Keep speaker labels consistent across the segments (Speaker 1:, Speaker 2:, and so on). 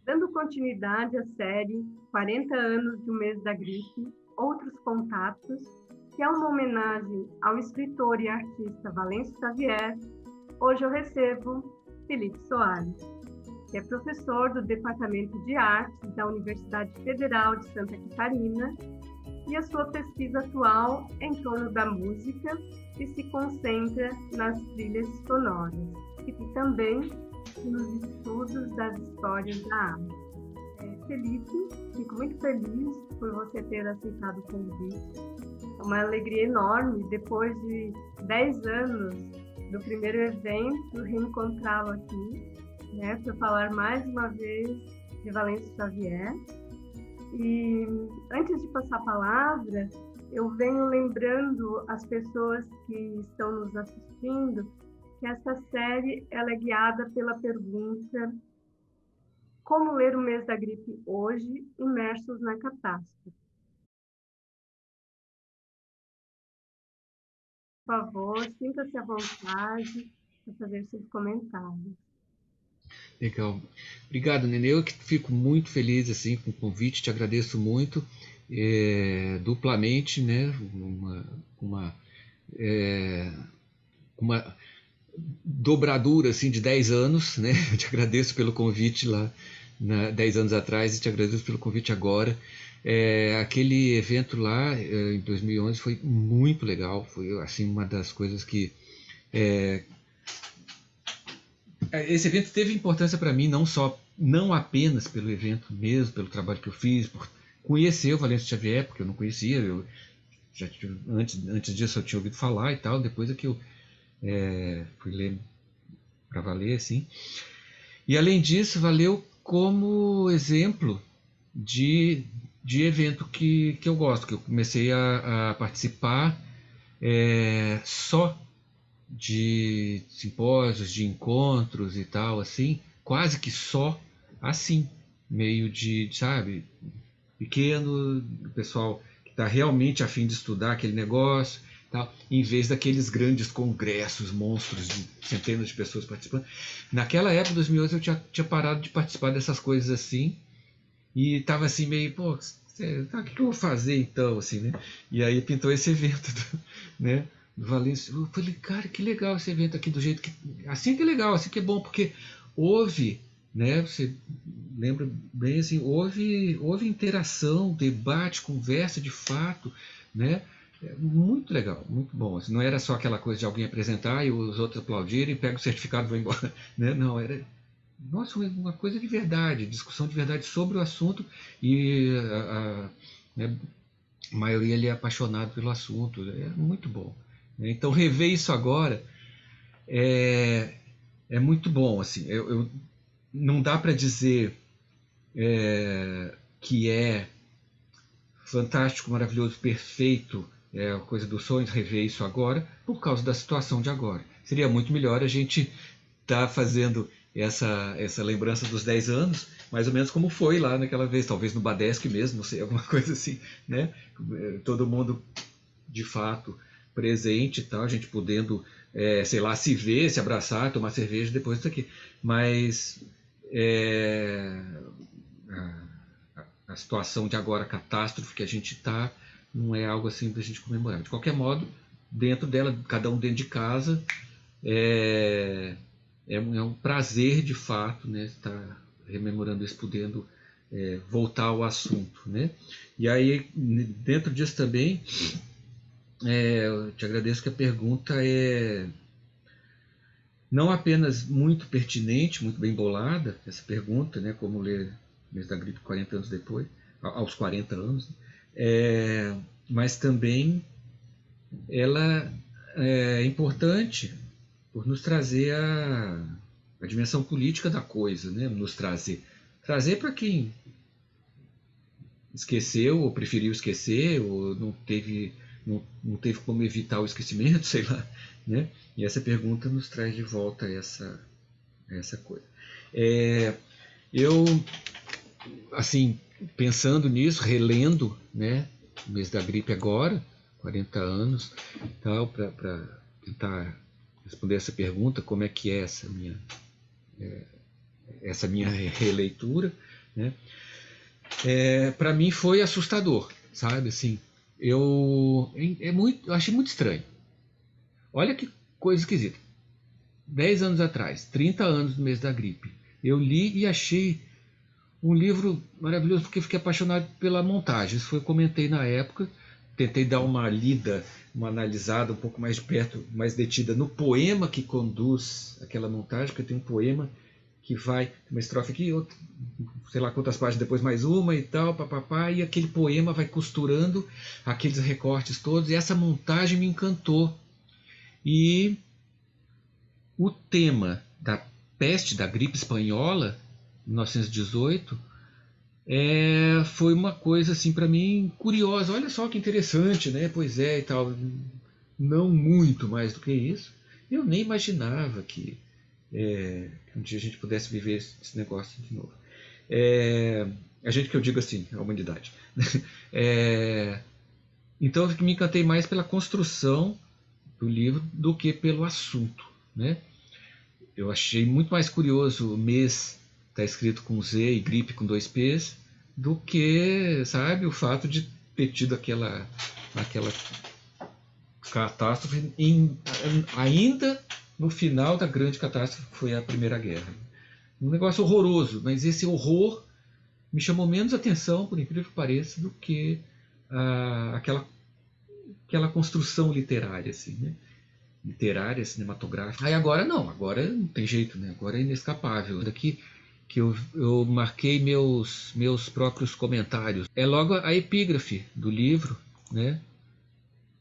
Speaker 1: Dando continuidade à série 40 anos de um mês da gripe, outros contatos, que é uma homenagem ao escritor e artista Valêncio Xavier, hoje eu recebo Felipe Soares, que é professor do Departamento de Artes da Universidade Federal de Santa Catarina, e a sua pesquisa atual é em torno da música e se concentra nas trilhas sonoras, e também nos estudos das histórias da arte. Felipe, fico muito feliz por você ter aceitado o convite. É uma alegria enorme, depois de 10 anos do primeiro evento, reencontrá-lo aqui, para falar mais uma vez de Valêncio Xavier. E antes de passar a palavra, eu venho lembrando as pessoas que estão nos assistindo que essa série ela é guiada pela pergunta: como ler o mês da gripe hoje, imersos na catástrofe? Por favor, sinta-se à vontade para fazer seus comentários.
Speaker 2: Legal. Obrigado, Nenê. Eu que fico muito feliz assim, com o convite, te agradeço muito, duplamente, né? Uma dobradura assim, de 10 anos, né? Eu te agradeço pelo convite lá 10 anos atrás e te agradeço pelo convite agora. Aquele evento lá em 2011 foi muito legal, foi assim, uma das coisas que esse evento teve importância para mim, não apenas pelo evento mesmo, pelo trabalho que eu fiz, por conhecer o Valêncio Xavier, porque eu não conhecia, antes disso eu tinha ouvido falar e tal, depois é que eu fui ler para valer, assim. E além disso, valeu como exemplo de evento que eu gosto, que eu comecei a participar só de simpósios, de encontros e tal, assim, quase que só assim, meio sabe, pequeno, o pessoal que está realmente a fim de estudar aquele negócio, tal, em vez daqueles grandes congressos, monstros de centenas de pessoas participando. Naquela época, 2011, eu tinha parado de participar dessas coisas assim, e estava assim meio, pô, o que eu vou fazer então, assim, né? E aí pintou esse evento, né? Valência. Eu falei, cara, que legal esse evento aqui, do jeito que. Assim que é legal, assim que é bom, porque houve, né? Você lembra bem assim, houve interação, debate, conversa de fato, né? Muito legal, muito bom. Assim, não era só aquela coisa de alguém apresentar e os outros aplaudirem, pega o certificado e vão embora. Né? Não, era. Nossa, uma coisa de verdade, discussão de verdade sobre o assunto e né, a maioria ali é apaixonado pelo assunto. É muito bom. Então rever isso agora é muito bom. Assim, não dá para dizer que é fantástico, maravilhoso, perfeito, é a coisa dos sonhos, rever isso agora, por causa da situação de agora. Seria muito melhor a gente estar fazendo essa lembrança dos 10 anos, mais ou menos como foi lá naquela vez, talvez no Badesc mesmo, não sei, alguma coisa assim, né? Todo mundo de fato presente e tal, a gente podendo, sei lá, se ver, se abraçar, tomar cerveja depois disso aqui. Mas a situação de agora, a catástrofe que a gente está, não é algo assim para a gente comemorar. De qualquer modo, dentro dela, cada um dentro de casa, é um prazer de fato, né, estar rememorando isso, podendo voltar ao assunto, né? E aí, dentro disso também, eu te agradeço que a pergunta é não apenas muito pertinente, muito bem bolada, essa pergunta, né, como ler o mês da gripe 40 anos depois, aos 40 anos, mas também ela é importante por nos trazer a dimensão política da coisa, né, nos trazer para quem esqueceu ou preferiu esquecer ou não teve como evitar o esquecimento, sei lá, né? E essa pergunta nos traz de volta essa coisa. Eu, assim, pensando nisso, relendo, né, o mês da gripe agora, 40 anos, tal, para tentar responder essa pergunta, como é que é essa minha essa minha releitura, né? Para mim foi assustador, sabe? Assim, eu achei muito estranho. Olha que coisa esquisita. 10 anos atrás, 30 anos no mês da gripe, eu li e achei um livro maravilhoso porque fiquei apaixonado pela montagem. Isso foi, eu comentei na época, tentei dar uma lida, uma analisada um pouco mais de perto, mais detida no poema que conduz aquela montagem, porque tem um poema que vai, uma estrofe aqui, outra, sei lá quantas páginas depois mais uma e tal, papapá, e aquele poema vai costurando aqueles recortes todos, e essa montagem me encantou. E o tema da peste, da gripe espanhola, 1918, foi uma coisa assim para mim curiosa. Olha só que interessante, né? Pois é e tal. Não muito mais do que isso. Eu nem imaginava que um dia a gente pudesse viver esse negócio de novo. A gente, que eu digo assim, a humanidade. Então eu me encantei mais pela construção do livro do que pelo assunto, né? Eu achei muito mais curioso o mês tá escrito com Z e gripe com 2 P's do que, sabe, o fato de ter tido aquela catástrofe ainda no final da grande catástrofe que foi a Primeira Guerra. Um negócio horroroso, mas esse horror me chamou menos atenção, por incrível que pareça, do que aquela construção literária, assim, né? Literária, cinematográfica. Aí agora não tem jeito, né? Agora é inescapável. Daqui que eu marquei meus próprios comentários. É logo a epígrafe do livro, né?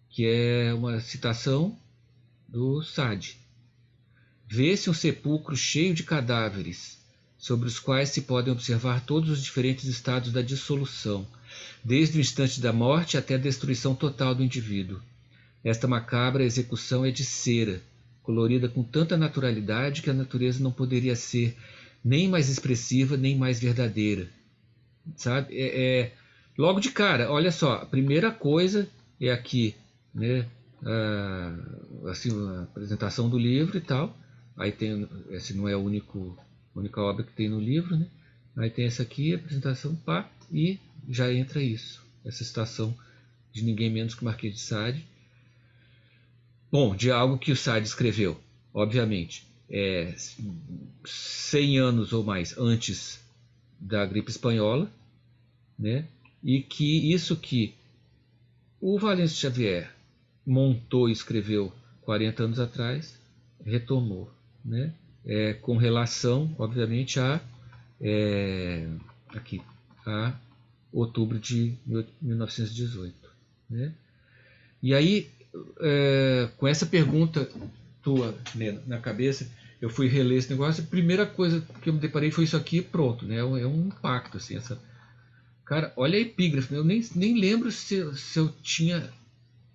Speaker 2: Que é uma citação do Sade. Vê-se um sepulcro cheio de cadáveres, sobre os quais se podem observar todos os diferentes estados da dissolução, desde o instante da morte até a destruição total do indivíduo. Esta macabra execução é de cera, colorida com tanta naturalidade que a natureza não poderia ser nem mais expressiva, nem mais verdadeira. Sabe? Logo de cara, olha só, a primeira coisa é aqui, né? Assim, a apresentação do livro e tal. Aí tem, esse não é a única obra que tem no livro, né? Aí tem essa aqui, a apresentação, pá, e já entra isso, essa citação de ninguém menos que Marquês de Sade. Bom, de algo que o Sade escreveu, obviamente, 100 anos ou mais antes da gripe espanhola, né? E que isso que o Valêncio Xavier montou e escreveu 40 anos atrás, retomou, né? Com relação, obviamente, a outubro de 1918, né? E aí, com essa pergunta tua, Nena, na cabeça, eu fui reler esse negócio. A primeira coisa que eu me deparei foi isso aqui, pronto, né? É um impacto, assim, Cara, olha a epígrafe. Eu nem lembro se eu tinha.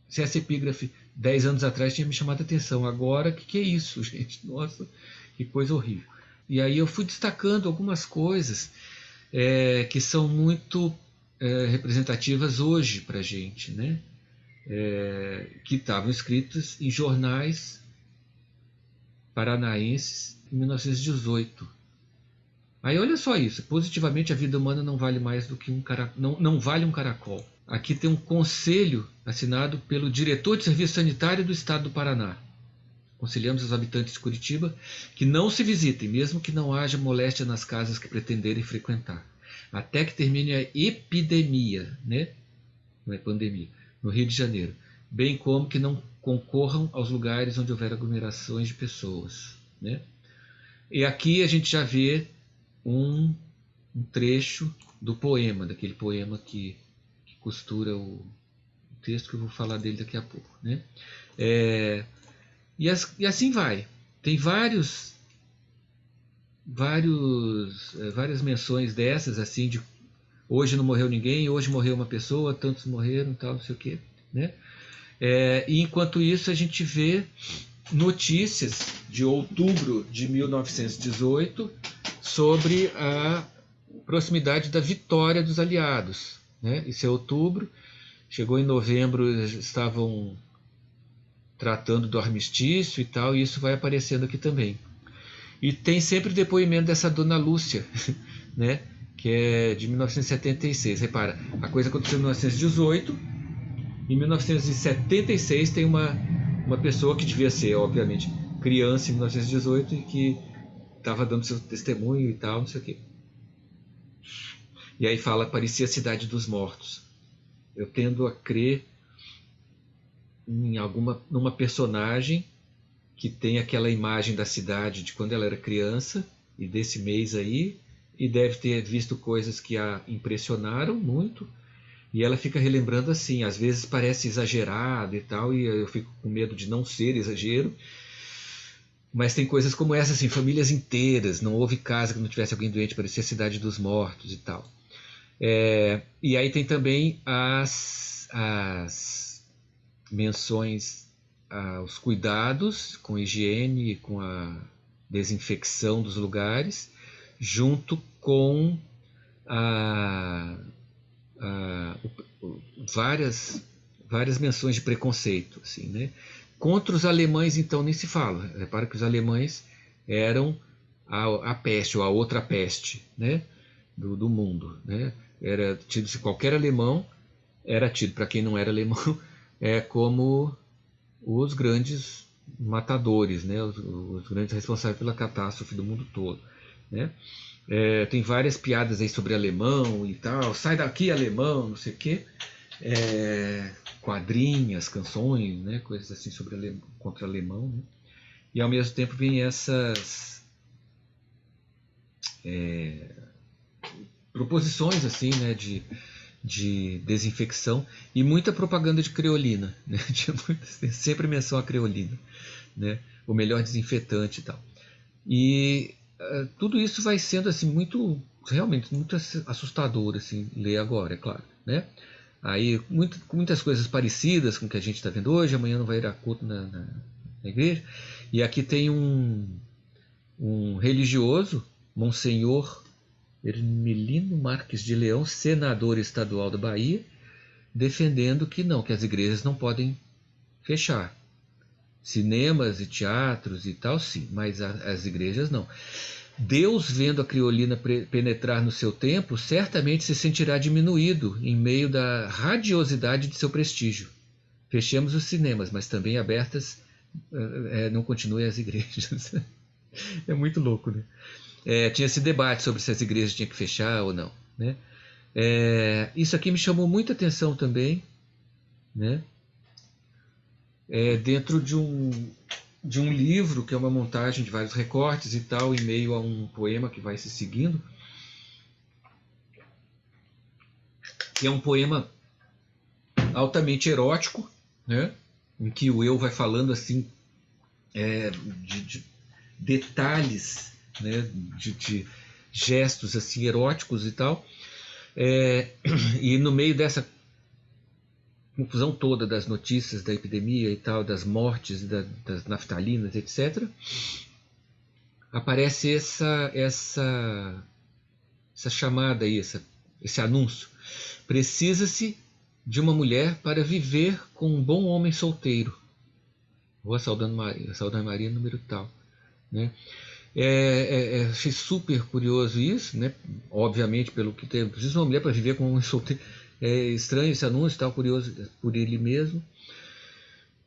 Speaker 2: Se essa epígrafe 10 anos atrás tinha me chamado a atenção. Agora, o que é isso, gente? Nossa, que coisa horrível. E aí eu fui destacando algumas coisas que são muito representativas hoje para a gente, né? Que estavam escritas em jornais paranaenses em 1918. Aí olha só isso, positivamente a vida humana não vale mais do que não vale um caracol. Aqui tem um conselho assinado pelo diretor de serviço sanitário do estado do Paraná. Aconselhamos os habitantes de Curitiba que não se visitem, mesmo que não haja moléstia nas casas que pretenderem frequentar, até que termine a epidemia, né? Não é pandemia, no Rio de Janeiro, bem como que não concorram aos lugares onde houver aglomerações de pessoas, né? E aqui a gente já vê um trecho do poema, daquele poema que costura o texto, que eu vou falar dele daqui a pouco, né? E assim vai. Tem várias menções dessas, assim, de hoje não morreu ninguém, hoje morreu uma pessoa, tantos morreram, tal, não sei o quê, né? E enquanto isso a gente vê notícias de outubro de 1918 sobre a proximidade da vitória dos aliados, né? Isso é outubro. Chegou em novembro, estavam tratando do armistício e tal, e isso vai aparecendo aqui também. E tem sempre depoimento dessa dona Lúcia, né? Que é de 1976. Repara, a coisa aconteceu em 1918. Em 1976 tem uma pessoa que devia ser, obviamente, criança em 1918 e que estava dando seu testemunho e tal, não sei o quê. E aí fala, parecia a cidade dos mortos. Eu tendo a crer numa personagem que tem aquela imagem da cidade de quando ela era criança e desse mês aí, e deve ter visto coisas que a impressionaram muito, e ela fica relembrando assim, às vezes parece exagerado e tal, e eu fico com medo de não ser exagero, mas tem coisas como essa, assim, famílias inteiras, não houve casa que não tivesse alguém doente, parecia a cidade dos mortos e tal. E aí tem também as menções aos cuidados com higiene e com a desinfecção dos lugares, junto com várias menções de preconceito, assim, né? Contra os alemães, então, nem se fala. Repara que os alemães eram a peste, ou a outra peste, né? do mundo, né? Era tido, se qualquer alemão era tido, para quem não era alemão, como os grandes matadores, né? Os grandes responsáveis pela catástrofe do mundo todo, né? Tem várias piadas aí sobre alemão e tal, sai daqui alemão, não sei o quê, quadrinhas, canções, né? Coisas assim sobre contra alemão, né? E ao mesmo tempo vem essas proposições assim, né? De desinfecção e muita propaganda de creolina, né? Tem sempre menção a creolina, né? O melhor desinfetante e tal. E tudo isso vai sendo assim realmente muito assustador assim ler agora, é claro, né? Aí muitas coisas parecidas com o que a gente está vendo hoje. Amanhã não vai ir a culto na igreja. E aqui tem um religioso, Monsenhor Hermelino Marques de Leão, senador estadual da Bahia, defendendo que as igrejas não podem fechar. Cinemas e teatros e tal, sim, mas as igrejas não. Deus, vendo a criolina penetrar no seu templo, certamente se sentirá diminuído em meio da radiosidade de seu prestígio. Fechemos os cinemas, mas também abertas não continuem as igrejas. É muito louco, né? Tinha esse debate sobre se as igrejas tinham que fechar ou não, né? Isso aqui me chamou muita atenção também, né? Dentro de um livro que é uma montagem de vários recortes e tal, em meio a um poema que vai se seguindo, que é um poema altamente erótico, né? Em que o eu vai falando assim de detalhes, né? de gestos assim eróticos e tal, e no meio dessa confusão toda das notícias da epidemia e tal, das mortes, das naftalinas, etc., aparece essa chamada aí, esse anúncio. Precisa-se de uma mulher para viver com um bom homem solteiro. Rua Saudade Maria, número tal, né? Achei super curioso isso, né? Obviamente, pelo que tem, precisa de uma mulher para viver com um homem solteiro. É estranho esse anúncio, tal, curioso por ele mesmo.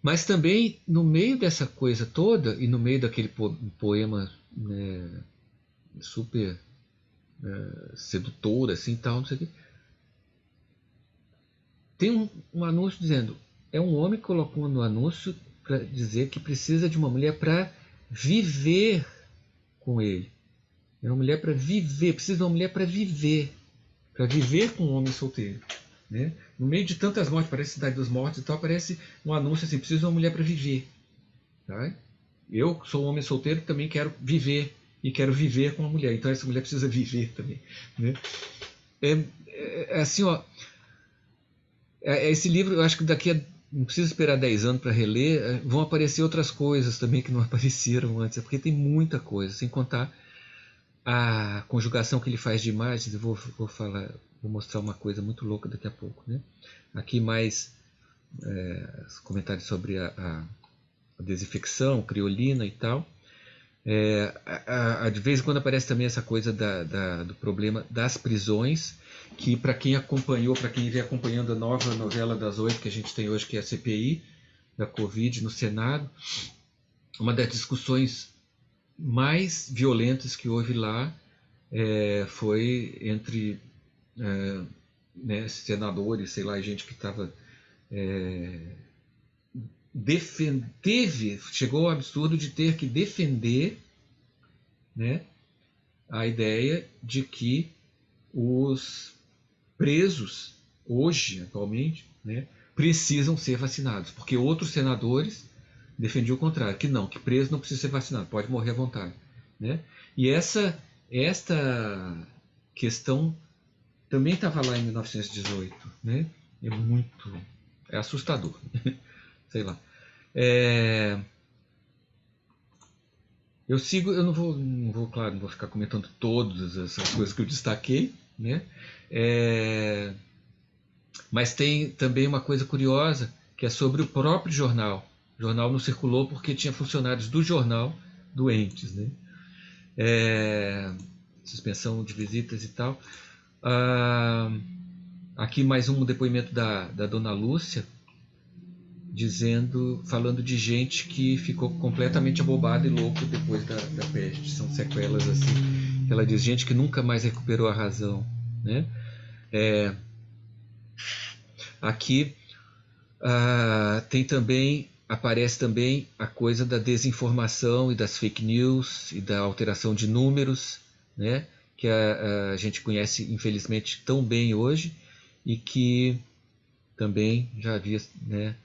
Speaker 2: Mas também, no meio dessa coisa toda, e no meio daquele poema, né, super sedutor, assim, tal, não sei o quê, tem um anúncio dizendo, é um homem que colocou no anúncio para dizer que precisa de uma mulher para viver com ele. É uma mulher para viver, precisa de uma mulher para viver com um homem solteiro, né? No meio de tantas mortes, parece Cidade dos Mortos e tal, aparece um anúncio assim, preciso de uma mulher para viver. Tá? Eu sou um homem solteiro, também quero viver, e quero viver com uma mulher, então essa mulher precisa viver também, né? Assim, ó, esse livro, eu acho que não precisa esperar 10 anos para reler, vão aparecer outras coisas também que não apareceram antes, porque tem muita coisa, sem contar a conjugação que ele faz de imagens. Eu vou mostrar uma coisa muito louca daqui a pouco, né? Aqui mais comentários sobre a desinfecção, criolina e tal. De vez em quando aparece também essa coisa do problema das prisões, que para quem acompanhou, para quem vem acompanhando a nova novela das 8 que a gente tem hoje, que é a CPI da Covid no Senado, uma das discussões mais violentas que houve lá foi entre né, senadores, sei lá, gente que estava chegou ao absurdo de ter que defender, né, a ideia de que os presos hoje, atualmente, né, precisam ser vacinados, porque outros senadores defendiam o contrário, que não, que preso não precisa ser vacinado, pode morrer à vontade, né? E esta questão também estava lá em 1918, né? É assustador, sei lá. Eu não vou, claro, não vou ficar comentando todas essas coisas que eu destaquei, né? Mas tem também uma coisa curiosa, que é sobre o próprio jornal. O jornal não circulou porque tinha funcionários do jornal doentes, né? Suspensão de visitas e tal. Aqui mais um depoimento da dona Lúcia, falando de gente que ficou completamente abobada e louco depois da peste. São sequelas assim. Ela diz, gente que nunca mais recuperou a razão, né? Aqui aparece também a coisa da desinformação e das fake news e da alteração de números, né? Que a gente conhece infelizmente tão bem hoje e que também já havia, né,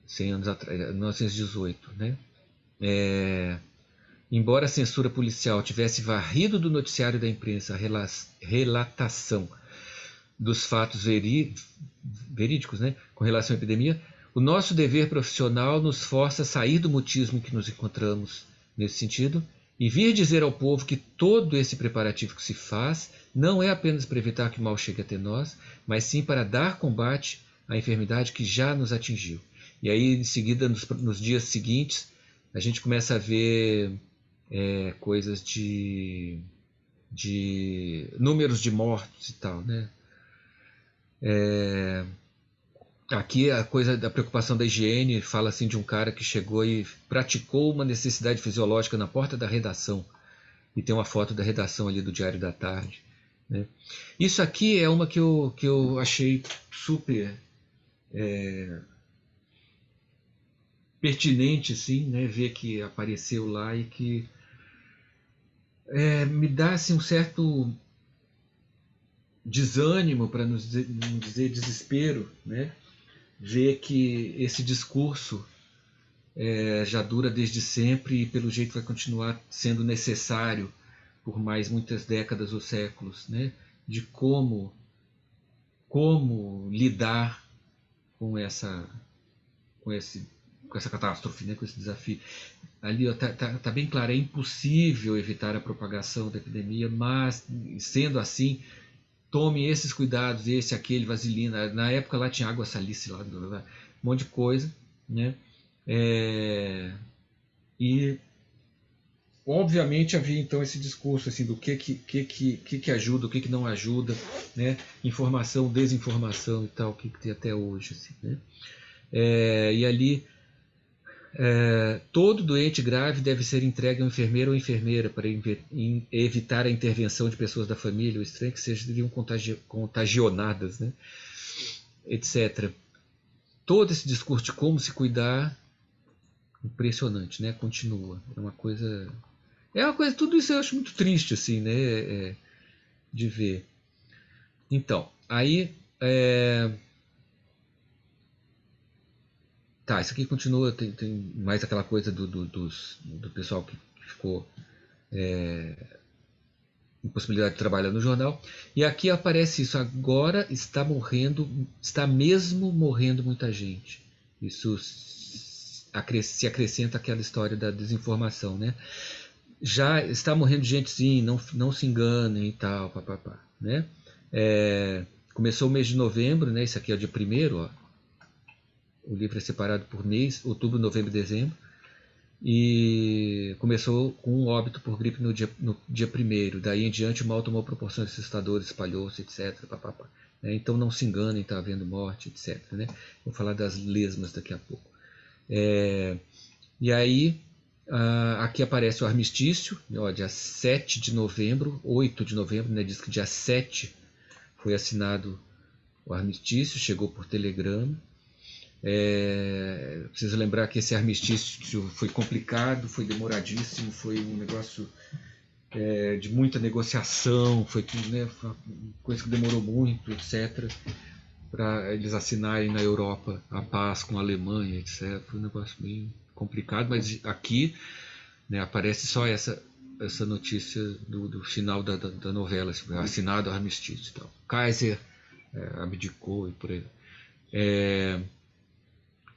Speaker 2: 100 anos atrás, 1918, né? Embora a censura policial tivesse varrido do noticiário da imprensa a relatação dos fatos verídicos, né, com relação à epidemia, o nosso dever profissional nos força a sair do mutismo que nos encontramos nesse sentido e vir dizer ao povo que todo esse preparativo que se faz não é apenas para evitar que o mal chegue até nós, mas sim para dar combate à enfermidade que já nos atingiu. E aí, em seguida, nos dias seguintes, a gente começa a ver coisas de números de mortos e tal, né? Aqui a coisa da preocupação da higiene fala assim de um cara que chegou e praticou uma necessidade fisiológica na porta da redação. E tem uma foto da redação ali do Diário da Tarde, né? Isso aqui é uma que eu achei super pertinente, assim, né? Ver que apareceu lá e que me dá assim, um certo desânimo, para não dizer desespero, né? Ver que esse discurso já dura desde sempre e pelo jeito vai continuar sendo necessário por mais muitas décadas ou séculos, né? De como lidar com essa catástrofe, né? Com esse desafio. Ali tá bem claro, é impossível evitar a propagação da epidemia, mas sendo assim, tome esses cuidados, esse, aquele, vaselina. Na época lá tinha água salicílica, um monte de coisa, né? E obviamente havia então esse discurso assim do que ajuda, o que não ajuda, né? Informação, desinformação e tal, o que tem até hoje, assim, né? E ali todo doente grave deve ser entregue a um enfermeiro ou enfermeira para evitar a intervenção de pessoas da família ou estranhas que seriam contagionadas, né? Etc. Todo esse discurso de como se cuidar, impressionante, né? Continua. É uma coisa, tudo isso eu acho muito triste, assim, né? De ver. Então, aí tá, isso aqui continua, tem mais aquela coisa do pessoal que ficou impossibilidade de trabalhar no jornal. E aqui aparece isso, agora está mesmo morrendo muita gente. Isso se acrescenta aquela história da desinformação, né? Já está morrendo gente, sim, não se enganem e tal, papapá, né? Começou o mês de novembro, né? Isso aqui é o dia 1º, ó. O livro é separado por mês, outubro, novembro e dezembro. e começou com um óbito por gripe no dia 1º. Daí em diante o mal tomou proporções assustadoras, espalhou-se, etc. Papapá. Então não se enganem, está havendo morte, etc. Né? Vou falar das lesmas daqui a pouco. E aí, aqui aparece o armistício, ó, dia 7 de novembro, 8 de novembro, né? Diz que dia 7 foi assinado o armistício, chegou por telegrama. Preciso lembrar que esse armistício foi complicado, foi demoradíssimo, foi um negócio de muita negociação, foi uma coisa que demorou muito, etc., para eles assinarem na Europa a paz com a Alemanha, etc. Foi um negócio bem complicado, mas aqui, né, aparece só essa notícia do final da novela, assim, assinado o armistício e tal. Kaiser abdicou e por aí.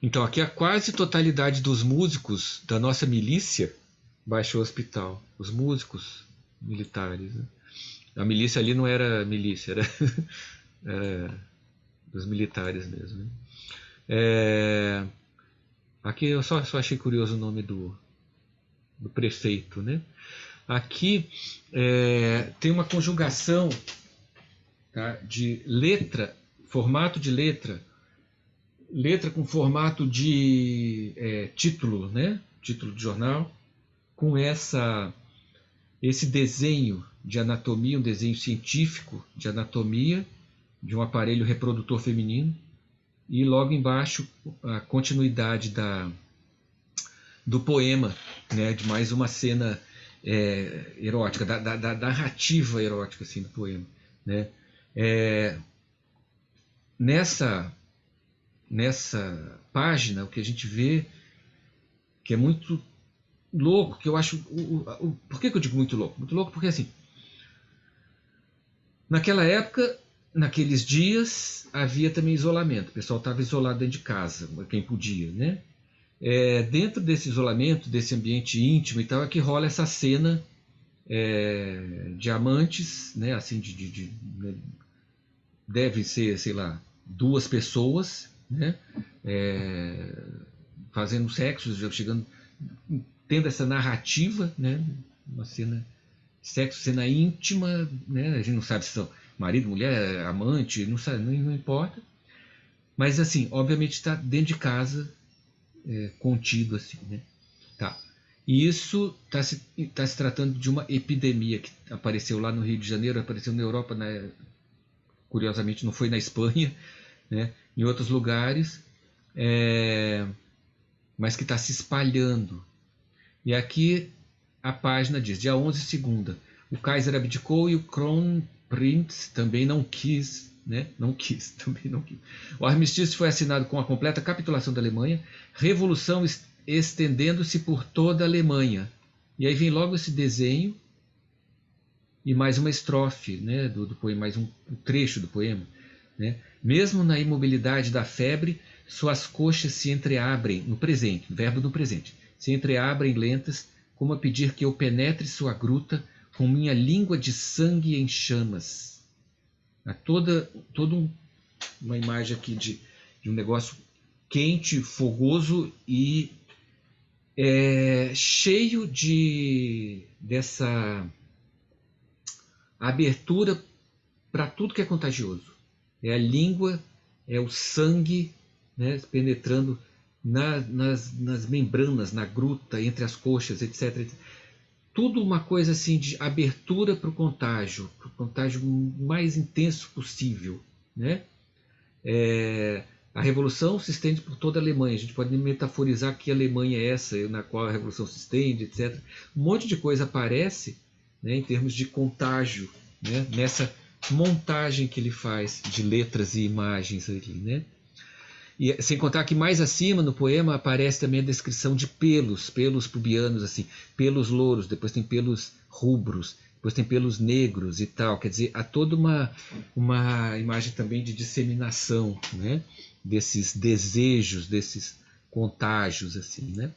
Speaker 2: Então aqui a quase totalidade dos músicos da nossa milícia baixou o hospital. Os músicos militares. Né? A milícia ali não era milícia, era dos militares mesmo. Né? Aqui eu só achei curioso o nome do prefeito. Né? Aqui tem uma conjugação, tá, de letra, formato de letra com formato de título, né? Título de jornal, com esse desenho de anatomia, um desenho científico de anatomia de um aparelho reprodutor feminino, e logo embaixo a continuidade do poema, né? De mais uma cena erótica, da narrativa erótica assim, do poema. Né? Nessa página, o que a gente vê que é muito louco, que eu acho... Por que eu digo muito louco? Muito louco porque, assim, naquela época, naqueles dias, havia também isolamento. O pessoal estava isolado dentro de casa, quem podia, né? Dentro desse isolamento, desse ambiente íntimo e tal, é que rola essa cena de amantes, né? Assim, né? Deve ser, sei lá, 2 pessoas, né? Fazendo sexo, chegando, tendo essa narrativa, né? Uma cena sexo, cena íntima, né? A gente não sabe se são marido, mulher, amante, não sabe, não importa. Mas assim, obviamente está dentro de casa, contido assim, né? Tá. E isso está se tratando de uma epidemia que apareceu lá no Rio de Janeiro, apareceu na Europa, curiosamente não foi na Espanha, né? Em outros lugares, mas que está se espalhando. E aqui a página diz, dia 11, segunda, o Kaiser abdicou e o Kronprinz também não quis, né? Também não quis. O armistício foi assinado com a completa capitulação da Alemanha, revolução estendendo-se por toda a Alemanha. E aí vem logo esse desenho e mais uma estrofe, né, do poema, mais um trecho do poema. Né? Mesmo na imobilidade da febre, suas coxas se entreabrem no presente, verbo do presente, se entreabrem lentas, como a pedir que eu penetre sua gruta com minha língua de sangue em chamas. Há toda uma imagem aqui de um negócio quente, fogoso e cheio dessa abertura para tudo que é contagioso. É a língua, é o sangue, né, penetrando nas membranas, na gruta, entre as coxas, etc. Tudo uma coisa assim de abertura para o contágio mais intenso possível. Né? A revolução se estende por toda a Alemanha. A gente pode metaforizar que Alemanha é essa, na qual a revolução se estende, etc. Um monte de coisa aparece, né, em termos de contágio, né, nessa montagem que ele faz de letras e imagens ali, né? E sem contar que mais acima no poema aparece também a descrição de pelos pubianos, assim, pelos louros, depois tem pelos rubros, depois tem pelos negros e tal. Quer dizer, há toda uma imagem também de disseminação, né, desses desejos, desses contágios, assim, né?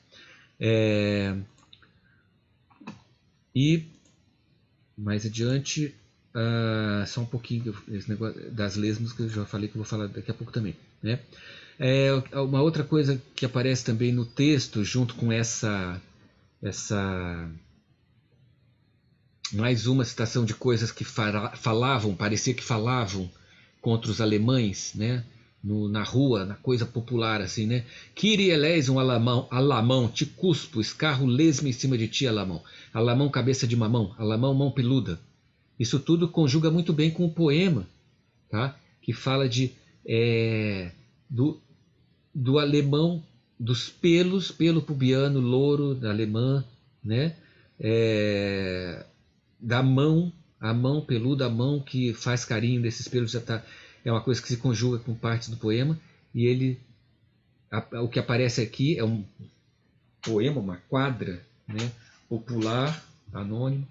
Speaker 2: E mais adiante, só um pouquinho esse negócio das lesmas que eu já falei, que eu vou falar daqui a pouco também, né? Uma outra coisa que aparece também no texto, junto com essa mais uma citação de coisas que parecia que falavam contra os alemães, né? Na rua, na coisa popular, assim, né? Kyrie eleison alamão, te cuspo, escarro lesme em cima de ti, alamão. Alamão, cabeça de mamão, alamão, mão peluda. Isso tudo conjuga muito bem com o poema, tá? Que fala do alemão, dos pelos, pelo pubiano, louro, da alemã, né? Da mão, a mão peluda, a mão que faz carinho desses pelos, já tá, é uma coisa que se conjuga com partes do poema, e o que aparece aqui é um poema, uma quadra, né, popular, anônimo,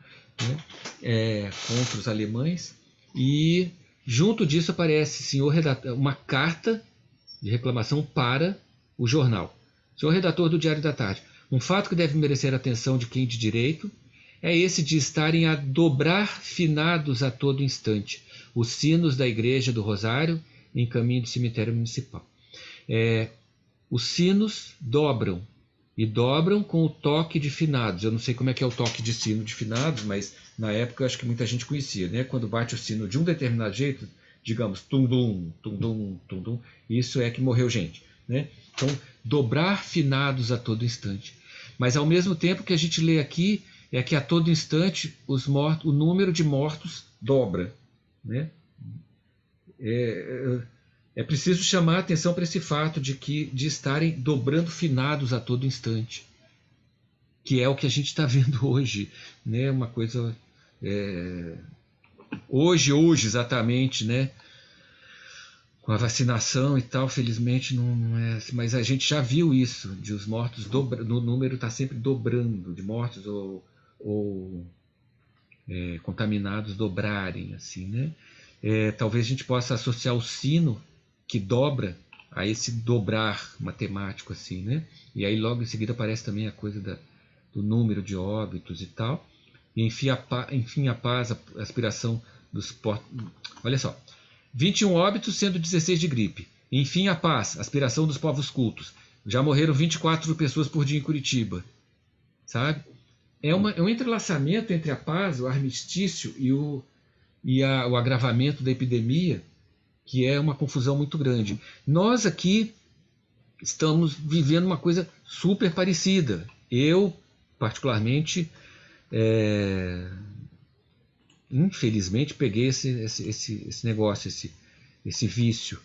Speaker 2: né, contra os alemães, e junto disso aparece uma carta de reclamação para o jornal. Senhor redator do Diário da Tarde, um fato que deve merecer a atenção de quem de direito é esse de estarem a dobrar finados a todo instante os sinos da Igreja do Rosário em caminho do cemitério municipal. Os sinos dobram, e dobram com o toque de finados. Eu não sei como é que é o toque de sino de finados, mas na época eu acho que muita gente conhecia, né? Quando bate o sino de um determinado jeito, digamos, tum-dum, tum-dum, tum-dum, isso é que morreu gente, né? Então, dobrar finados a todo instante. Mas ao mesmo tempo que a gente lê aqui, é que a todo instante o número de mortos dobra, né? É preciso chamar a atenção para esse fato de estarem dobrando finados a todo instante, que é o que a gente está vendo hoje, né? Uma coisa hoje exatamente, né? Com a vacinação e tal, felizmente não é, mas a gente já viu isso, de os mortos no número está sempre dobrando, de mortos ou contaminados dobrarem, assim, né? Talvez a gente possa associar o sino que dobra a esse dobrar matemático, assim, né? E aí logo em seguida aparece também a coisa do número de óbitos e tal. E enfim a paz, a aspiração dos portos. Olha só, 21 óbitos, sendo 16 de gripe. Enfim a paz, aspiração dos povos cultos. Já morreram 24 pessoas por dia em Curitiba, sabe? É um entrelaçamento entre a paz, o armistício e o agravamento da epidemia, que é uma confusão muito grande. Nós aqui estamos vivendo uma coisa super parecida. Eu, particularmente, infelizmente, peguei esse negócio, esse vício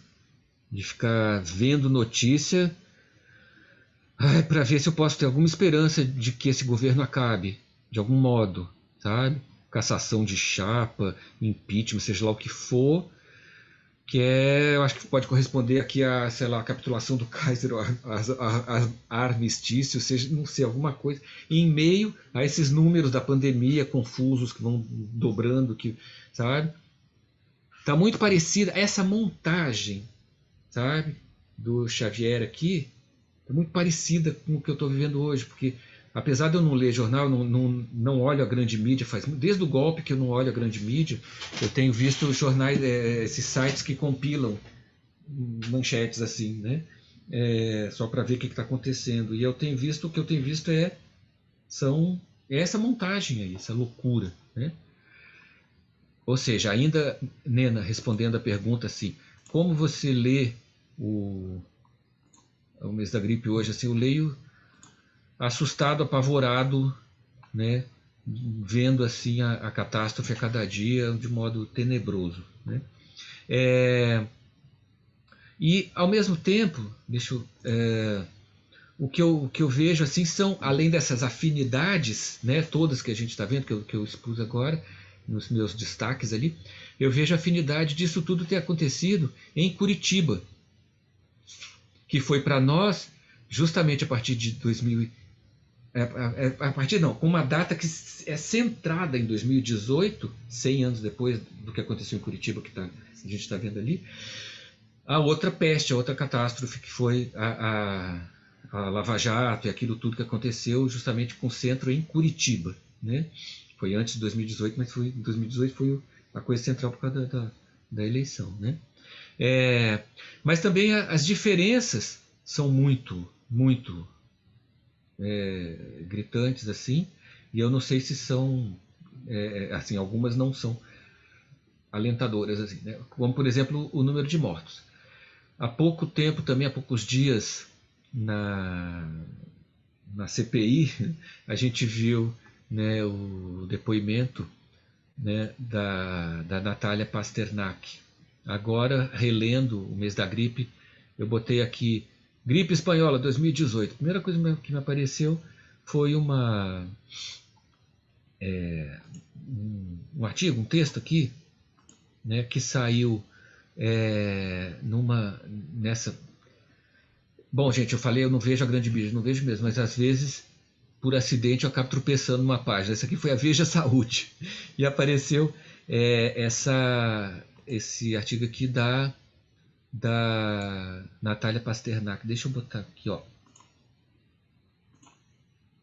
Speaker 2: de ficar vendo notícia para ver se eu posso ter alguma esperança de que esse governo acabe, de algum modo, sabe? Cassação de chapa, impeachment, seja lá o que for, que eu acho que pode corresponder aqui a, sei lá, a capitulação do Kaiser, armistício, seja, não sei, alguma coisa, e em meio a esses números da pandemia confusos que vão dobrando, sabe? Tá muito parecida essa montagem, sabe, do Xavier aqui, tá muito parecida com o que eu estou vivendo hoje, porque apesar de eu não ler jornal, não olho a grande mídia, desde o golpe que eu não olho a grande mídia, eu tenho visto jornais, esses sites que compilam manchetes assim, né? Só para ver o que está acontecendo. E o que eu tenho visto é essa montagem aí, essa loucura, né? Ou seja, ainda, Nena, respondendo a pergunta assim, como você lê o mês da gripe hoje? Assim, eu leio assustado, apavorado, né, vendo assim a catástrofe a cada dia de modo tenebroso, né? E ao mesmo tempo, o que eu vejo assim são, além dessas afinidades, né, todas que a gente está vendo, que eu expus agora nos meus destaques ali, eu vejo a afinidade disso tudo ter acontecido em Curitiba, que foi para nós justamente a partir de 2000, com uma data que é centrada em 2018, 100 anos depois do que aconteceu em Curitiba, que a gente está vendo ali, a outra peste, a outra catástrofe, que foi a Lava Jato e aquilo tudo que aconteceu justamente com o centro em Curitiba, né? Foi antes de 2018, mas 2018 foi a coisa central por causa da eleição, né? Mas também as diferenças são muito, muito gritantes assim, e eu não sei se são, assim, algumas não são alentadoras, assim, né? Como por exemplo o número de mortos. Há pouco tempo, também há poucos dias, na CPI, a gente viu, né, o depoimento, né, da Natália Pasternak. Agora, relendo o mês da gripe, eu botei aqui gripe espanhola 2018. A primeira coisa que me apareceu foi um artigo, um texto aqui, né, que saiu nessa. Bom, gente, eu falei, eu não vejo a grande mídia, não vejo mesmo, mas às vezes, por acidente, eu acabo tropeçando numa página. Essa aqui foi a Veja Saúde. E apareceu esse artigo aqui da Natália Pasternak. Deixa eu botar aqui, ó.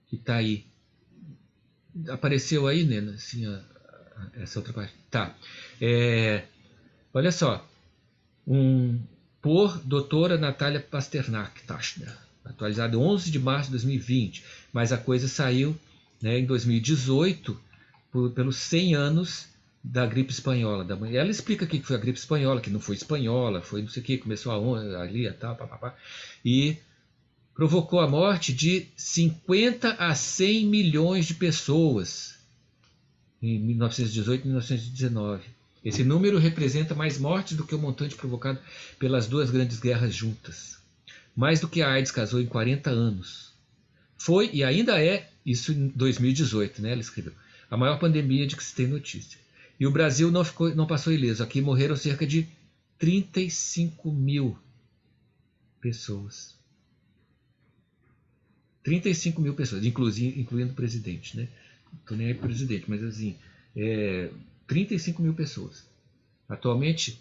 Speaker 2: Que tá aí. Apareceu aí, né? Assim, essa outra parte. Tá. Olha só. Por doutora Natália Pasternak, Tachner, atualizado 11 de março de 2020, mas a coisa saiu, né, em 2018, pelos 100 anos da gripe espanhola. Ela explica aqui que foi a gripe espanhola, que não foi espanhola, foi não sei o que, começou ali, tal, papapá, e provocou a morte de 50 a 100 milhões de pessoas em 1918 e 1919. Esse número representa mais mortes do que o montante provocado pelas duas grandes guerras juntas. Mais do que a AIDS causou em 40 anos. Foi e ainda é, isso em 2018, né, ela escreveu, a maior pandemia de que se tem notícia. E o Brasil não passou ileso. Aqui morreram cerca de 35 mil pessoas. 35 mil pessoas, incluindo o presidente, né? Não estou nem aí pro presidente, mas assim, 35 mil pessoas. Atualmente,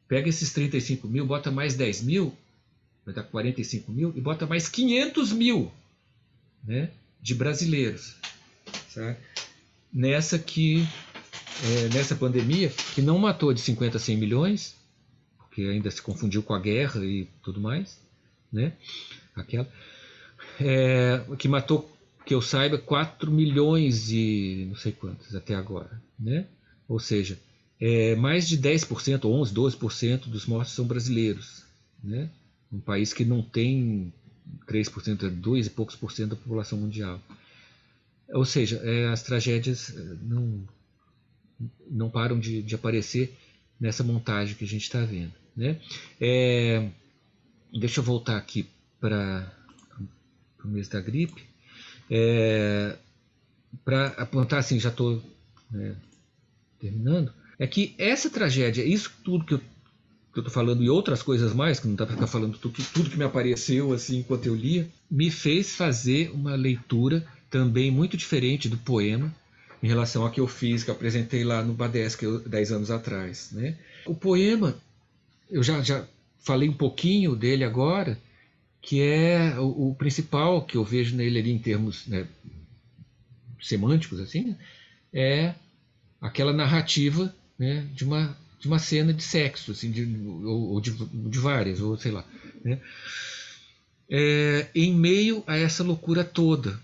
Speaker 2: pega esses 35 mil, bota mais 10 mil, vai dar 45 mil, e bota mais 500 mil, né, de brasileiros. Sabe? Nessa pandemia, que não matou de 50 a 100 milhões, porque ainda se confundiu com a guerra e tudo mais, né? Que matou, que eu saiba, 4 milhões e não sei quantos até agora, né? Ou seja, mais de 10%, 11%, 12% dos mortos são brasileiros, né? Um país que não tem 3%, 2 e poucos por cento da população mundial. Ou seja, as tragédias não param de aparecer nessa montagem que a gente está vendo, né? Deixa eu voltar aqui para o mês da gripe, para apontar, assim, já estou terminando, é que essa tragédia, isso tudo que eu estou falando e outras coisas mais, que não dá para ficar falando tudo que me apareceu assim enquanto eu lia, me fez fazer uma leitura também muito diferente do poema em relação ao que eu fiz, que eu apresentei lá no Badesc 10 anos atrás, né? O poema, eu já falei um pouquinho dele agora, que é o principal que eu vejo nele ali em termos, né, semânticos, assim, é aquela narrativa, né, de uma cena de sexo, assim, ou de várias, ou sei lá, né? Em meio a essa loucura toda.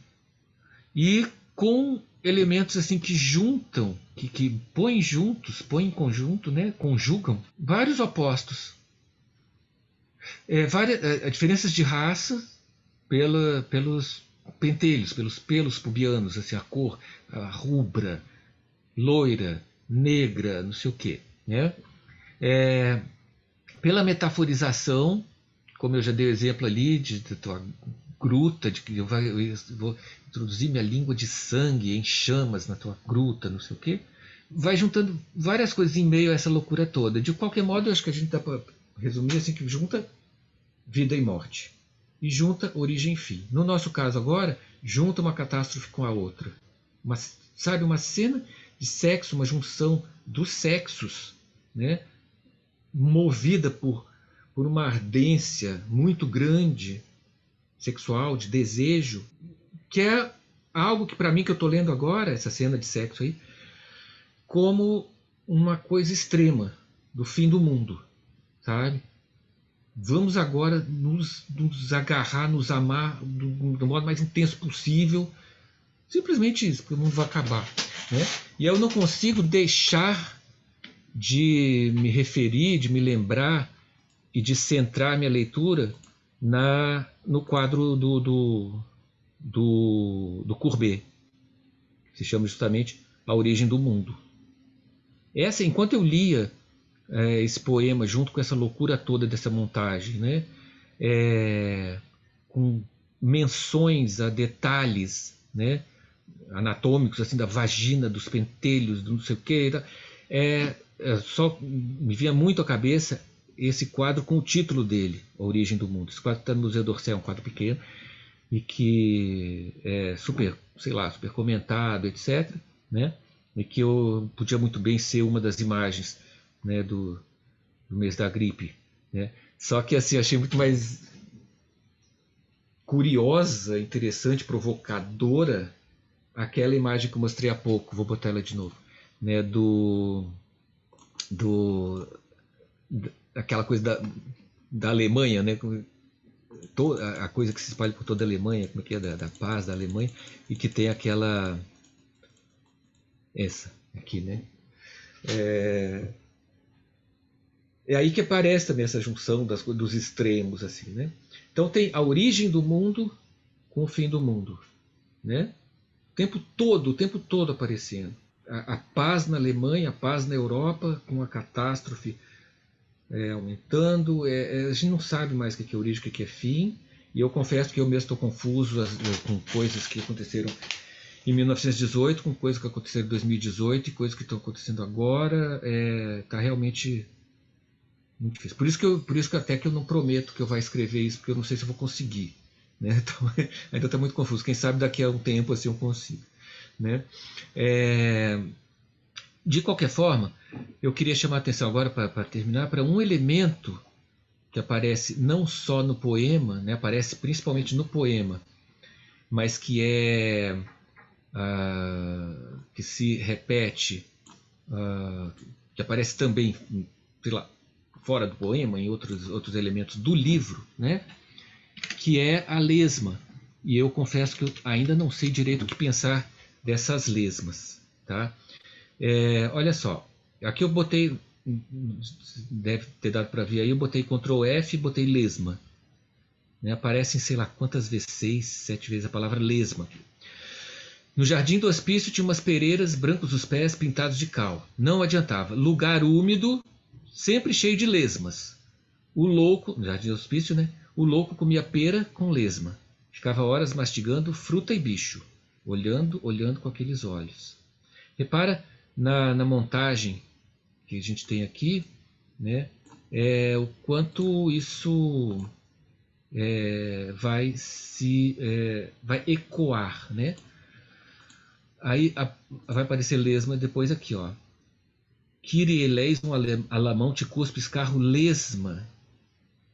Speaker 2: E com elementos assim que juntam, que põem juntos, põem em conjunto, né, conjugam vários opostos. Diferenças de raça pelos pentelhos, pelos pelos pubianos, assim, a cor, a rubra, loira, negra, não sei o quê, né? Pela metaforização, como eu já dei o exemplo ali, de tua gruta, de que eu vou introduzir minha língua de sangue em chamas na tua gruta, não sei o quê, vai juntando várias coisas em meio a essa loucura toda. De qualquer modo, eu acho que a gente dá para resumir assim, que junta vida e morte, e junta origem e fim. No nosso caso agora, junta uma catástrofe com a outra. Uma cena de sexo, uma junção dos sexos, né, movida por uma ardência muito grande, sexual, de desejo, que é algo que para mim, que eu estou lendo agora, essa cena de sexo aí, como uma coisa extrema do fim do mundo, sabe? vamos agora nos agarrar, nos amar do modo mais intenso possível. Simplesmente isso, porque o mundo vai acabar. Né? E eu não consigo deixar de me referir, de me lembrar e de centrar minha leitura no quadro do Courbet, que se chama justamente A Origem do Mundo. Enquanto eu lia esse poema junto com essa loucura toda dessa montagem, né? Com menções a detalhes, né? Anatômicos, assim, da vagina, dos pentelhos, do não sei o que, só me vinha muito à cabeça esse quadro com o título dele, A Origem do Mundo. Esse quadro está no Museu d'Orsay, é um quadro pequeno e que é super, sei lá, super comentado, etc. Né? E que podia muito bem ser uma das imagens, né, do mês da gripe. Né? Só que assim, achei muito mais curiosa, interessante, provocadora aquela imagem que eu mostrei há pouco, vou botar ela de novo, né, aquela coisa da Alemanha, né, a coisa que se espalha por toda a Alemanha, como é que é, da paz da Alemanha, e que tem essa aqui, né? É aí que aparece também essa junção dos extremos, assim, né? Então tem a origem do mundo com o fim do mundo, né? O tempo todo aparecendo. A paz na Alemanha, a paz na Europa, com a catástrofe aumentando. A gente não sabe mais o que é origem, o que é fim. E eu confesso que eu mesmo estou confuso com coisas que aconteceram em 1918, com coisas que aconteceram em 2018 e coisas que estão acontecendo agora. Está realmente muito difícil. Por isso que até que eu não prometo que eu vou escrever isso, porque eu não sei se eu vou conseguir. Né? Então, ainda está muito confuso. Quem sabe daqui a um tempo assim eu consigo. Né? De qualquer forma, eu queria chamar a atenção agora, para terminar, para um elemento que aparece não só no poema, né? Aparece principalmente no poema, mas que que se repete, que aparece também, sei lá, fora do poema, em outros elementos do livro, né? Que é a lesma. E eu confesso que eu ainda não sei direito o que pensar dessas lesmas. Tá? Olha só, aqui eu botei, deve ter dado para ver aí, eu botei Ctrl F e botei lesma. Né? Aparecem sei lá quantas vezes, 6, 7 vezes a palavra lesma. No jardim do hospício tinha umas pereiras, brancos os pés, pintados de cal. Não adiantava. Lugar úmido, sempre cheio de lesmas. O louco, no jardim do hospício, né? O louco comia pera com lesma. Ficava horas mastigando fruta e bicho, olhando com aqueles olhos. Repara na montagem que a gente tem aqui, né? O quanto isso vai ecoar, né? Aí vai aparecer lesma depois aqui, ó. Kyrie eleison alamão te cuspe escarro lesma.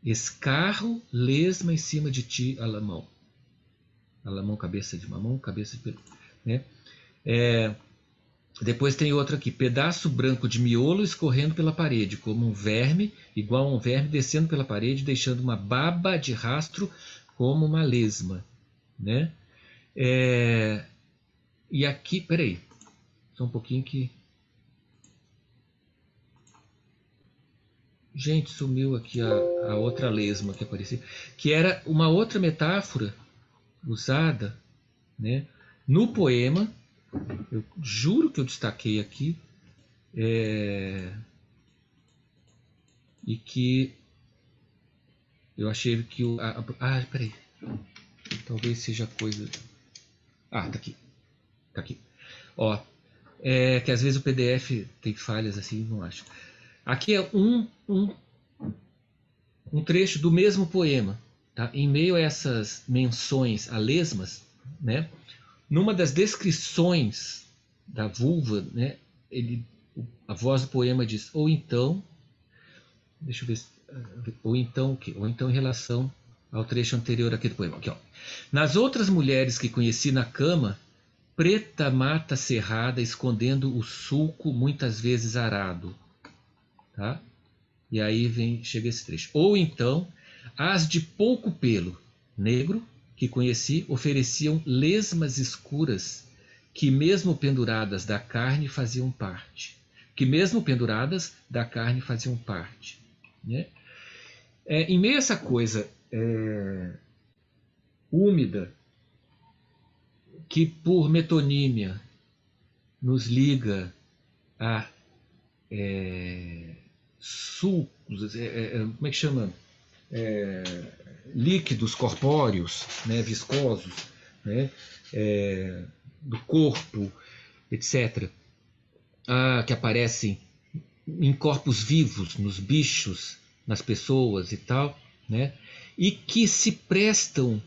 Speaker 2: Escarro lesma em cima de ti, alamão. Alamão, cabeça de mamão, cabeça de peru. Né? Depois tem outro aqui. Pedaço branco de miolo escorrendo pela parede, como um verme, igual a um verme descendo pela parede, deixando uma baba de rastro como uma lesma. Né? E aqui, peraí, só um pouquinho que... Gente, sumiu aqui a outra lesma que aparecia, que era uma outra metáfora usada, né, no poema. Eu juro que eu destaquei aqui, e que eu achei que peraí, talvez seja coisa... tá aqui, ó, que às vezes o PDF tem falhas assim, não acho. Aqui é um trecho do mesmo poema, tá? Em meio a essas menções a lesmas, né? Numa das descrições da vulva, né? A voz do poema diz: ou então, deixa eu ver, ou então o quê? Ou então em relação ao trecho anterior aqui do poema, aqui, ó. Nas outras mulheres que conheci na cama, preta mata cerrada escondendo o sulco muitas vezes arado, tá? E aí chega esse trecho. Ou então, as de pouco pelo negro que conheci ofereciam lesmas escuras que mesmo penduradas da carne faziam parte. Que mesmo penduradas da carne faziam parte. Né? Em meio a essa coisa úmida, que por metonímia nos liga a sucos, como é que chama? Líquidos corpóreos, né, viscosos, né, do corpo, etc., que aparecem em corpos vivos, nos bichos, nas pessoas e tal, né, e que se prestam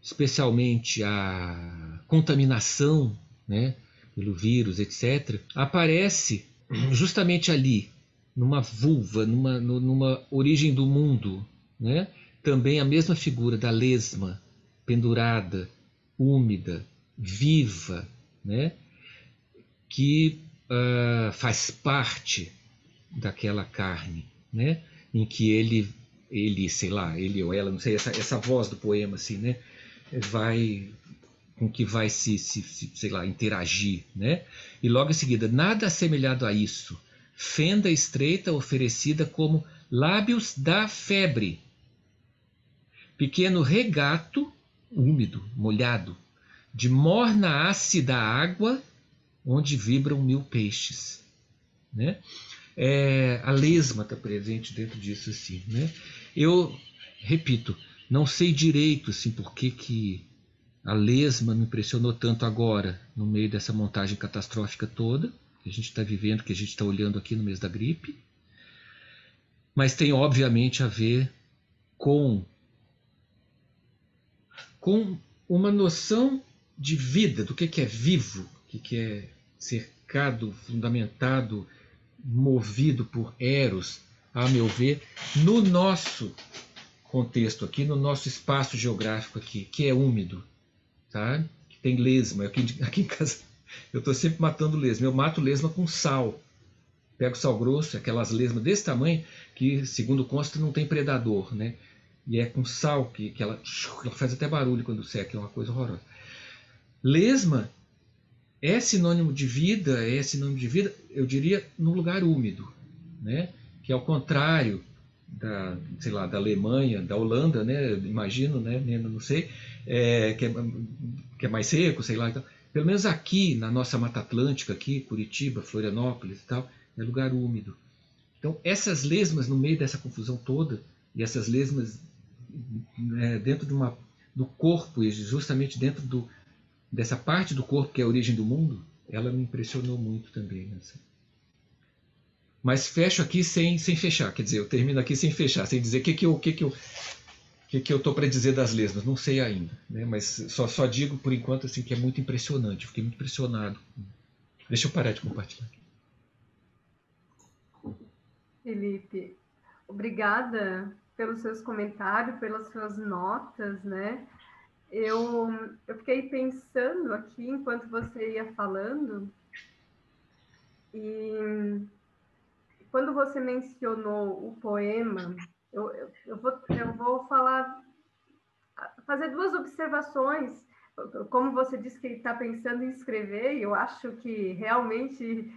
Speaker 2: especialmente à contaminação, né, pelo vírus, etc., aparece justamente ali, numa vulva, numa origem do mundo, né? Também a mesma figura da lesma, pendurada, úmida, viva, né? Que faz parte daquela carne, né? Em que ele, sei lá, ele ou ela, não sei, essa voz do poema, assim, né? Com que vai sei lá, interagir, né? E logo em seguida, nada assemelhado a isso, fenda estreita oferecida como lábios da febre, pequeno regato, úmido, molhado, de morna ácida água, onde vibram 1000 peixes, né? A lesma está presente dentro disso, assim, né? Eu repito, não sei direito assim por que a lesma me impressionou tanto agora, no meio dessa montagem catastrófica toda que a gente está vivendo, que a gente está olhando aqui no mês da gripe. Mas tem, obviamente, a ver com uma noção de vida, do que é vivo, o que é cercado, fundamentado, movido por Eros, a meu ver, no nosso contexto aqui, no nosso espaço geográfico aqui, que é úmido, tá? Que tem lesma. Aqui em casa eu estou sempre matando lesma. Eu mato lesma com sal. Pego sal grosso, aquelas lesmas desse tamanho que, segundo consta, não tem predador, né? E é com sal que ela faz até barulho quando seca, é uma coisa horrorosa. Lesma é sinônimo de vida, eu diria, num lugar úmido, né? Que ao contrário sei lá, da Alemanha, da Holanda, né? Imagino, né? Não sei, que é mais seco, sei lá. Então, pelo menos aqui na nossa Mata Atlântica, aqui, Curitiba, Florianópolis e tal, é lugar úmido. Então, essas lesmas no meio dessa confusão toda, e essas lesmas dentro do corpo, e justamente dentro dessa parte do corpo que é a origem do mundo, ela me impressionou muito também. Nessa. Mas fecho aqui sem fechar, quer dizer, eu termino aqui sem fechar, sem dizer o que eu estou para dizer das lesmas, não sei ainda, né? Mas só digo por enquanto assim, que é muito impressionante, fiquei muito impressionado. Deixa eu parar de compartilhar.
Speaker 1: Felipe, obrigada pelos seus comentários, pelas suas notas, né? Eu fiquei pensando aqui enquanto você ia falando, e quando você mencionou o poema, eu vou fazer duas observações. Como você disse que está pensando em escrever, eu acho que realmente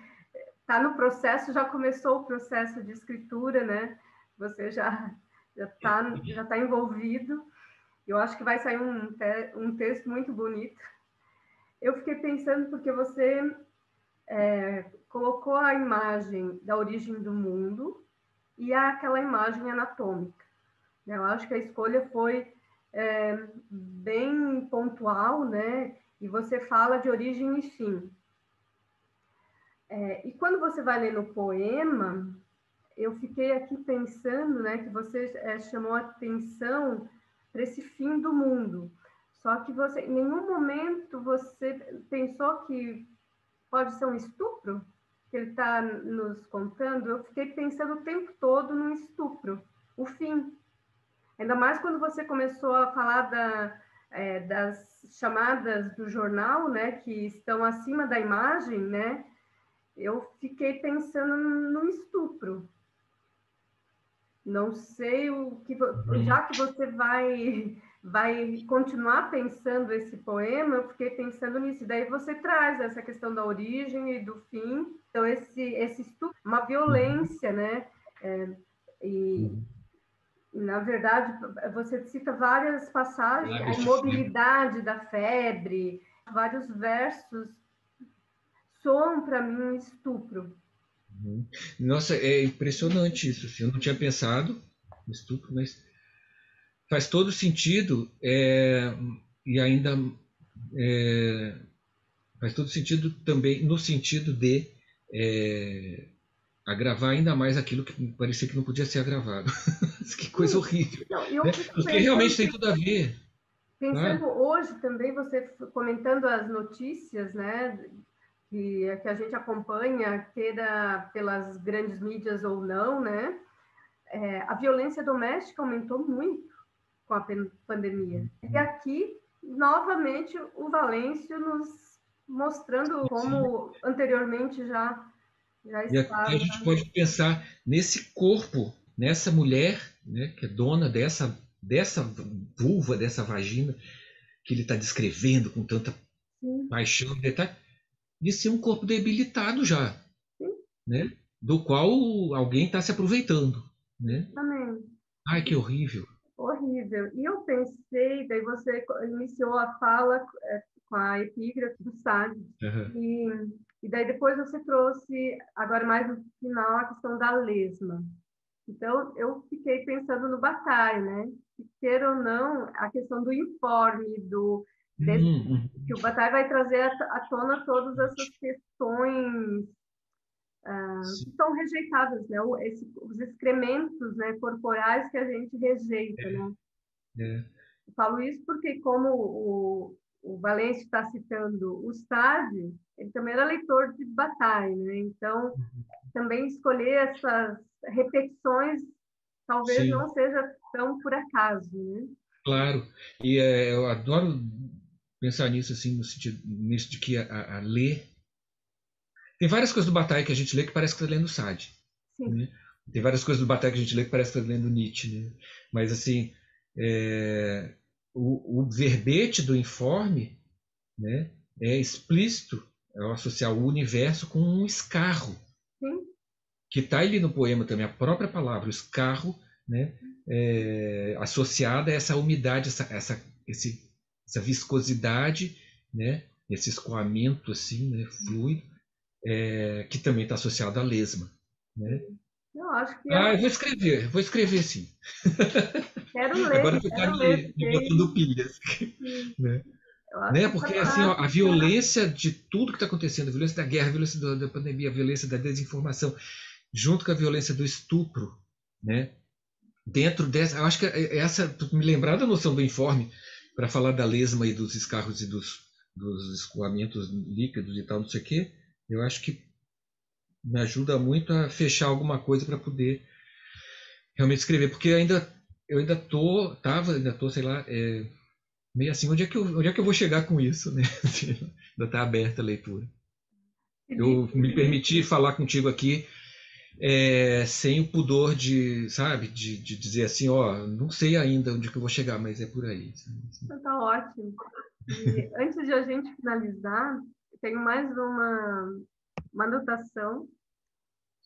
Speaker 1: está no processo, já começou o processo de escritura, né? Você já tá envolvido. Eu acho que vai sair um texto muito bonito. Eu fiquei pensando porque você colocou a imagem da origem do mundo e aquela imagem anatômica. Eu acho que a escolha foi bem pontual, né? E você fala de origem e fim. E quando você vai ler no poema, eu fiquei aqui pensando, né, que você chamou a atenção para esse fim do mundo. Só que você, em nenhum momento você pensou que pode ser um estupro que ele está nos contando. Eu fiquei pensando o tempo todo no estupro, o fim. Ainda mais quando você começou a falar das chamadas do jornal, né, que estão acima da imagem, né? Eu fiquei pensando no estupro. Não sei o que,
Speaker 2: Uhum.
Speaker 1: já que você vai continuar pensando esse poema, eu fiquei pensando nisso. Daí você traz essa questão da origem e do fim. Então esse estupro, uma
Speaker 2: Uhum.
Speaker 1: violência, né? E
Speaker 2: Uhum.
Speaker 1: na verdade você cita várias passagens, a
Speaker 2: Lábios de fogo.
Speaker 1: imobilidade da febre, vários versos soam para mim um estupro.
Speaker 2: Uhum. Nossa, é impressionante isso, assim. Eu não tinha pensado no estupro, mas faz todo sentido, e ainda é, faz todo sentido também no sentido de é, agravar ainda mais aquilo que parecia que não podia ser agravado. Que coisa
Speaker 1: Sim.
Speaker 2: horrível,
Speaker 1: Não, eu
Speaker 2: né?
Speaker 1: fico
Speaker 2: Porque realmente
Speaker 1: pensando
Speaker 2: tem tudo a ver,
Speaker 1: Pensando
Speaker 2: sabe?
Speaker 1: hoje também, você comentando as notícias, né, que a gente acompanha, queira pelas grandes mídias ou não, né, a violência doméstica aumentou muito com a pandemia. E aqui, novamente, o Valêncio nos mostrando
Speaker 2: Sim.
Speaker 1: como anteriormente já
Speaker 2: E aqui a
Speaker 1: estava.
Speaker 2: gente pode pensar nesse corpo, nessa mulher, né, que é dona dessa vulva, dessa vagina que ele está descrevendo com tanta
Speaker 1: Sim,
Speaker 2: paixão, detalhe, de ser um corpo debilitado já,
Speaker 1: sim,
Speaker 2: né? Do qual alguém está se aproveitando, né?
Speaker 1: também.
Speaker 2: Ai, que horrível.
Speaker 1: Horrível. E eu pensei, daí você iniciou a fala com a epígrafe do Sade,
Speaker 2: Uhum.
Speaker 1: e, e daí depois você trouxe, agora mais no final, a questão da lesma. Então, eu fiquei pensando no Bataille, né? Que, queira ou não, a questão do informe,
Speaker 2: Uhum.
Speaker 1: que o Bataille vai trazer à tona todas essas questões que
Speaker 2: Sim,
Speaker 1: são rejeitadas, né? Os excrementos, né, corporais que a gente rejeita, né?
Speaker 2: é.
Speaker 1: Eu falo isso porque, como o Valente está citando o Stade, ele também era leitor de Bataille, né? Então, também escolher essas repetições talvez
Speaker 2: Sim,
Speaker 1: não seja tão por acaso, né?
Speaker 2: claro. E eu adoro pensar nisso assim, no sentido nisso de que a ler. Tem várias coisas do Bataille que a gente lê que parece que está lendo Sade,
Speaker 1: Sim,
Speaker 2: né? Tem várias coisas do Bataille que a gente lê que parece que está lendo Nietzsche, né? Mas assim, é, o verbete do informe, né, é explícito ao associar o universo com um escarro,
Speaker 1: sim,
Speaker 2: que está ali no poema também, a própria palavra, o escarro, né, associada a essa umidade, essa viscosidade, né, esse escoamento assim, né, fluido, que também está associado à lesma. Né?
Speaker 1: sim. Eu acho que
Speaker 2: Ah, eu vou escrever sim. Agora você está
Speaker 1: quero ler,
Speaker 2: me
Speaker 1: porque
Speaker 2: botando pilhas.
Speaker 1: sim,
Speaker 2: Né?
Speaker 1: eu acho
Speaker 2: Né?
Speaker 1: que
Speaker 2: Porque assim, ó,
Speaker 1: está.
Speaker 2: a violência de tudo que está acontecendo, a violência da guerra, a violência da pandemia, a violência da desinformação, junto com a violência do estupro, né? Dentro dessa, eu acho que essa, me lembrar da noção do informe para falar da lesma e dos escarros e dos escoamentos líquidos e tal, não sei o quê, eu acho que me ajuda muito a fechar alguma coisa para poder realmente escrever, porque eu ainda tô, sei lá, meio assim, onde é que eu vou chegar com isso, né? Ainda tá aberta a leitura. Eu
Speaker 1: Felipe,
Speaker 2: me permiti falar contigo aqui sem o pudor de, sabe, de dizer assim, ó, não sei ainda onde é que eu vou chegar, mas é por aí. Sabe?
Speaker 1: está ótimo. E antes de a gente finalizar, eu tenho mais uma anotação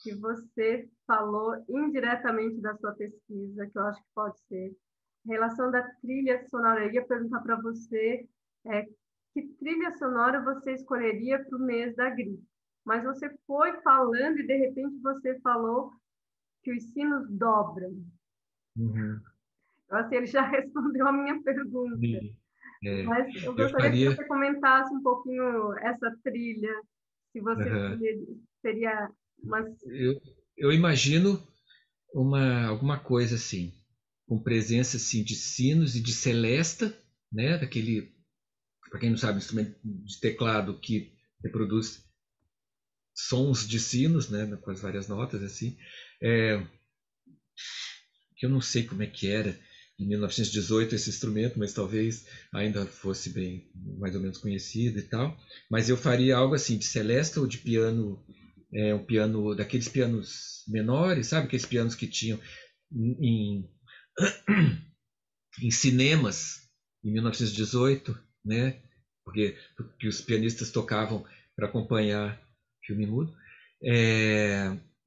Speaker 1: que você falou indiretamente da sua pesquisa, que eu acho que pode ser. Em relação da trilha sonora, eu ia perguntar para você é, que trilha sonora você escolheria para o mês da gripe. Mas você foi falando e, de repente, você falou que os sinos dobram.
Speaker 2: Uhum.
Speaker 1: Eu, assim, ele já respondeu a minha pergunta.
Speaker 2: E, é,
Speaker 1: Mas eu
Speaker 2: eu
Speaker 1: gostaria que
Speaker 2: faria.
Speaker 1: você comentasse um pouquinho essa trilha, se você
Speaker 2: Uhum.
Speaker 1: seria uma.
Speaker 2: Eu, eu imagino alguma coisa assim, com presença assim de sinos e de celesta, né? Daquele, para quem não sabe, instrumento de teclado que reproduz sons de sinos, né? Com as várias notas assim. É, que eu não sei como é que era em 1918 esse instrumento, mas talvez ainda fosse bem mais ou menos conhecido e tal. Mas eu faria algo assim de celesta ou de piano, um piano daqueles pianos menores, sabe? Aqueles pianos que tinham em, em cinemas em 1918, né? Porque os pianistas tocavam para acompanhar filme mudo.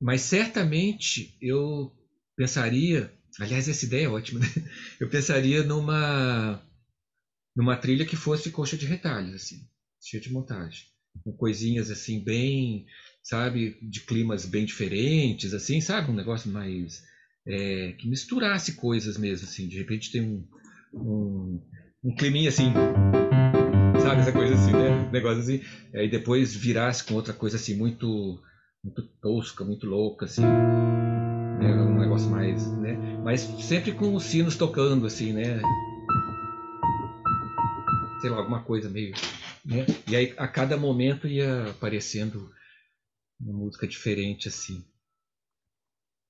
Speaker 2: Mas certamente eu pensaria, aliás, essa ideia é ótima, né? Eu pensaria numa trilha que fosse coxa de retalhos, assim, cheia de montagem, com coisinhas assim bem, sabe, de climas bem diferentes, assim, sabe, um negócio mais que misturasse coisas mesmo, assim, de repente tem um climinha assim, sabe, essa coisa assim, né, um negócio assim, aí depois virasse com outra coisa assim muito tosca, muito louca, assim, né, um negócio mais, né, mas sempre com os sinos tocando, assim, né, sei lá, alguma coisa meio, né? E aí a cada momento ia aparecendo uma música diferente assim.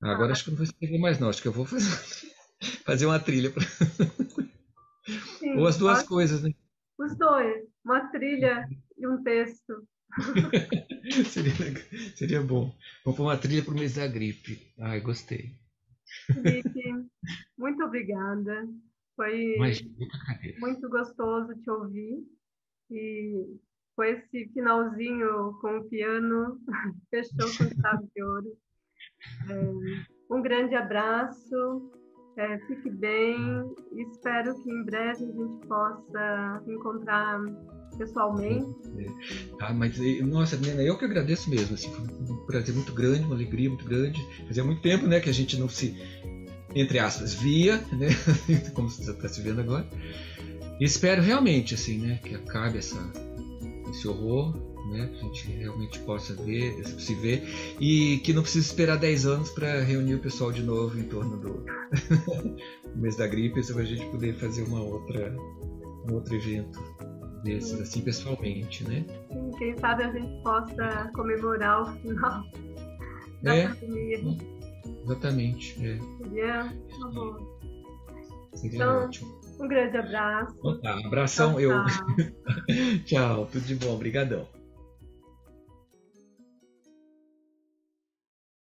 Speaker 2: Agora acho que eu não vou escrever mais não, acho que eu vou fazer uma trilha pra... ou
Speaker 1: Sim,
Speaker 2: as duas coisas, né?
Speaker 1: os dois, uma trilha e um texto.
Speaker 2: seria bom. Vamos pôr uma trilha pro mês da gripe. Ai, gostei.
Speaker 1: Felipe, muito obrigada. Foi
Speaker 2: Imagina, eu que agradeço.
Speaker 1: muito gostoso te ouvir. E com esse finalzinho com o piano, fechou com chave de ouro. Um grande abraço, fique bem. Espero que em breve a gente possa encontrar pessoalmente.
Speaker 2: Mas, nossa, Nena, eu que agradeço mesmo. Assim, foi um prazer muito grande, uma alegria muito grande. Fazia muito tempo, né, que a gente não se, entre aspas, via, né, como você está se vendo agora. E espero realmente, assim, né, que acabe esse horror, né, que a gente realmente possa se ver, e que não precise esperar 10 anos para reunir o pessoal de novo em torno do mês da gripe, para a gente poder fazer um outro evento desses, assim, pessoalmente, né?
Speaker 1: Sim, quem sabe a gente possa comemorar o final da pandemia.
Speaker 2: Exatamente.
Speaker 1: Seria uma boa.
Speaker 2: Seria
Speaker 1: Então,
Speaker 2: ótimo.
Speaker 1: Um grande abraço.
Speaker 2: Então tá, abração. Tchau, tudo de bom, obrigadão.